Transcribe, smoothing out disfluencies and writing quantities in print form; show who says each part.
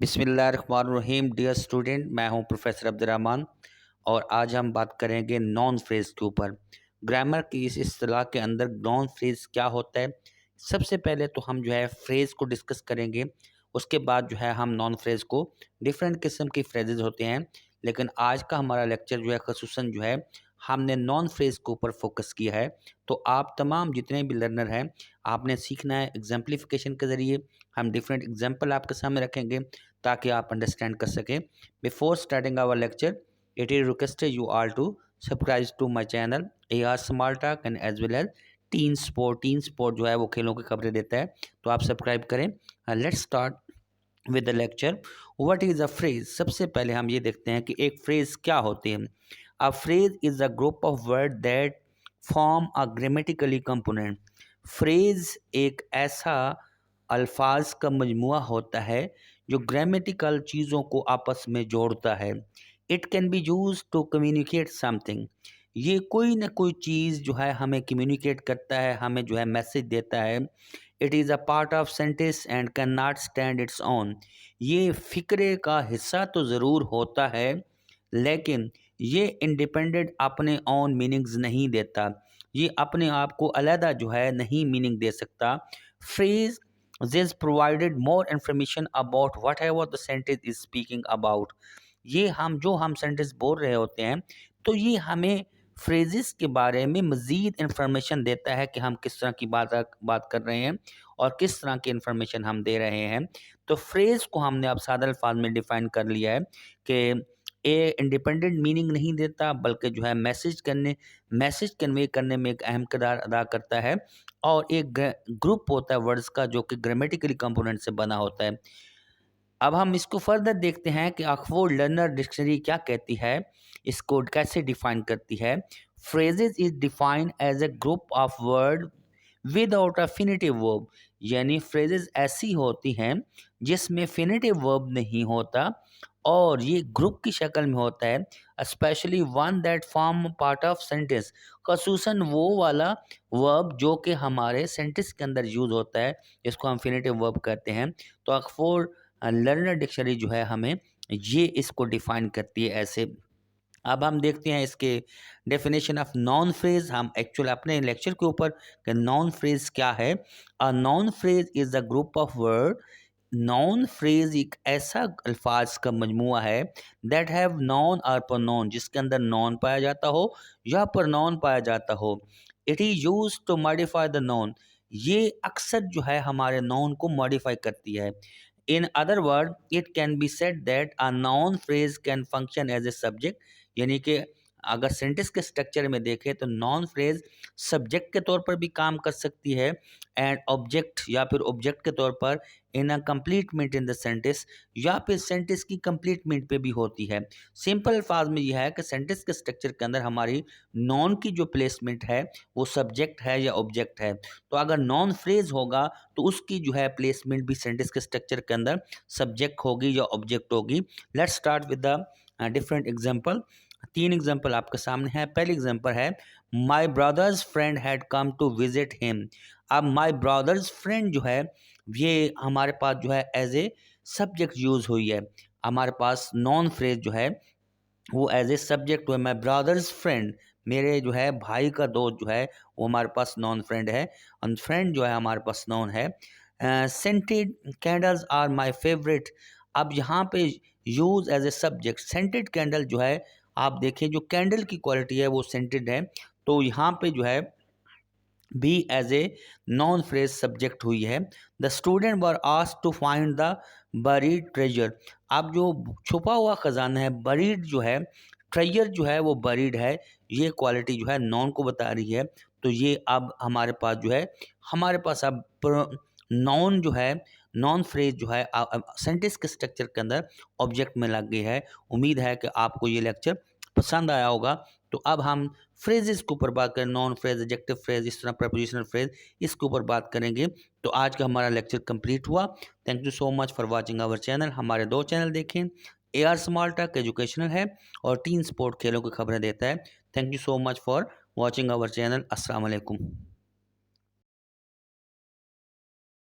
Speaker 1: बिस्मिल्लाहिर्रहमानिर्रहीम। Dear student, मैं हूं प्रोफेसर अब्दुर्रहमान और आज हम बात करेंगे नॉन फ्रेज के ऊपर। ग्रामर की इस इस्तिलाह के अंदर नॉन फ्रेज क्या होता है। सबसे पहले तो हम जो है फ्रेज को डिस्कस करेंगे, उसके बाद जो है हम नॉन फ्रेज को, डिफरेंट किस्म की फ्रेजेस होते हैं, लेकिन आज का हमारा लेक्चर जो है खसूसन जो है हमने नॉन फ्रेज के ऊपर फोकस किया है। तो आप तमाम जितने भी लर्नर हैं, आपने सीखना है एग्जाम्पलीफिकेशन के ज़रिए। हम डिफरेंट एग्जाम्पल आपके सामने रखेंगे ताकि आप अंडरस्टैंड कर सकें। Before starting our lecture, it is requested you all to subscribe to my channel AR smart talk and as well as teen sport. Teen sport जो है वो खेलों की खबरें देता है, तो आप सब्सक्राइब करें। Let's start with the lecture. What is a phrase. सबसे पहले हम ये देखते हैं कि एक फ्रेज क्या होती है। A phrase is a group of word that form a grammatically component. Phrase एक ऐसा अल्फाज का मजमुआ होता है जो ग्रामेटिकल चीज़ों को आपस में जोड़ता है। It can be use to communicate something. ये कोई ना कोई चीज़ जो है हमें कम्युनिकेट करता है, हमें जो है मैसेज देता है। It is a part of sentence and can not stand its own. ये फ़िक्रे का हिस्सा तो ज़रूर होता है, लेकिन ये इंडिपेंडेंट अपने ओन मीनिंग्स नहीं देता। ये अपने आप को अलहदा जो है नहीं मीनिंग दे सकता। Phrase this provided more information about whatever the sentence is speaking about। ये हम सेंटेंस बोल रहे होते हैं, तो ये हमें फ्रेजेस के बारे में मज़ीद इंफॉर्मेशन देता है कि हम किस तरह की बात कर रहे हैं और किस तरह की इंफॉर्मेशन हम दे रहे हैं। तो फ्रेज़ को हमने अब सादा अल्फाज में डिफ़ाइन कर लिया है कि ए इंडिपेंडेंट मीनिंग नहीं देता, बल्कि जो है मैसेज कन्वे करने में एक अहम किरदार अदा करता है। और एक ग्रुप होता है वर्ड्स का जो कि ग्रामेटिकली कंपोनेंट से बना होता है। अब हम इसको फर्दर देखते हैं कि ऑक्सफोर्ड लर्नर डिक्शनरी क्या कहती है, इसको कैसे डिफाइन करती है। Phrases is defined as a group of word without a finitive verb. यानी फ्रेजेस ऐसी होती हैं जिसमें फिनिटिव वर्ब नहीं होता और ये ग्रुप की शक्ल में होता है। Especially one that form part of sentence. खसूसन वो वाला वर्ब जो कि हमारे सेंटेंस के अंदर यूज़ होता है, जिसको हम फिनिटिव वर्ब कहते हैं। तो ऑक्सफोर्ड लर्नर डिक्शनरी जो है हमें ये इसको डिफाइन करती है ऐसे। अब हम देखते हैं इसके डेफिनेशन ऑफ नॉन फ्रेज। हम एक्चुअल अपने लेक्चर के ऊपर कि नॉन फ्रेज क्या है। A non phrase is a group of word. Non phrase एक ऐसा अल्फाज का मजमुआ है दैट हैव नॉन और प्रोनाउन, जिसके अंदर नॉन पाया जाता हो या प्रोनाउन पाया जाता हो। It is use to modify the noun. ये अक्सर जो है हमारे नॉन को मॉडिफाई करती है। In other word it can be said that a noun phrase can function as a subject. यानी कि अगर सेंटेंस के स्ट्रक्चर में देखें तो नॉन फ्रेज सब्जेक्ट के तौर पर भी काम कर सकती है एंड ऑब्जेक्ट या फिर ऑब्जेक्ट के तौर पर इन अ कंप्लीटमेंट इन द सेंटेंस, या फिर सेंटेंस की कंप्लीटमेंट पे भी होती है। सिंपल अल्फाज में यह है कि सेंटेंस के स्ट्रक्चर के अंदर हमारी नॉन की जो प्लेसमेंट है वो सब्जेक्ट है या ऑब्जेक्ट है। तो अगर नॉन फ्रेज होगा तो उसकी जो है प्लेसमेंट भी सेंटेंस के स्ट्रक्चर के अंदर सब्जेक्ट होगी या ऑब्जेक्ट होगी। Let's start with the different example. 3 example आपके सामने है। पहली एग्जाम्पल है my brother's friend had come to visit him. अब माई ब्रदर्स फ्रेंड जो है ये हमारे पास जो है एज ए सब्जेक्ट यूज़ हुई है। हमारे पास नॉन फ्रेज जो है वो एज ए सब्जेक्ट हुआ। माई ब्रदर्स फ्रेंड, मेरे जो है भाई का दोस्त जो है वो हमारे पास नॉन फ्रेंड है, और फ्रेंड जो है हमारे पास नॉन है। Scented candles are my favourite. अब यहाँ पे use as a subject scented candle जो है, आप देखें जो कैंडल की क्वालिटी है वो सेंटेड है, तो यहाँ पे जो है be as a noun phrase subject हुई है। The student were asked to find the buried treasure. अब जो छुपा हुआ खजाना है, बरीड जो है, ट्रेजर जो है वो बरीड है, ये क्वालिटी जो है नॉन को बता रही है। तो ये अब हमारे पास जो है हमारे पास अब नॉन जो है, नॉन फ्रेज जो है सेंटेंस के स्ट्रक्चर के अंदर ऑब्जेक्ट में लग गई है। उम्मीद है कि आपको ये लेक्चर पसंद आया होगा। तो अब हम फ्रेजेस के ऊपर बात करें, नॉन फ्रेज, एडजेक्टिव फ्रेज, इस तरह प्रपोजिशनल फ्रेज, इसके ऊपर बात करेंगे। तो आज का हमारा लेक्चर कंप्लीट हुआ। Thank you so much for watching our channel. हमारे 2 चैनल देखें, AR स्मार्ट टॉक एजुकेशनल है और टीन स्पोर्ट खेलों की खबरें देता है। Thank you so much for watching our channel. अस्सलाम वालेकुम।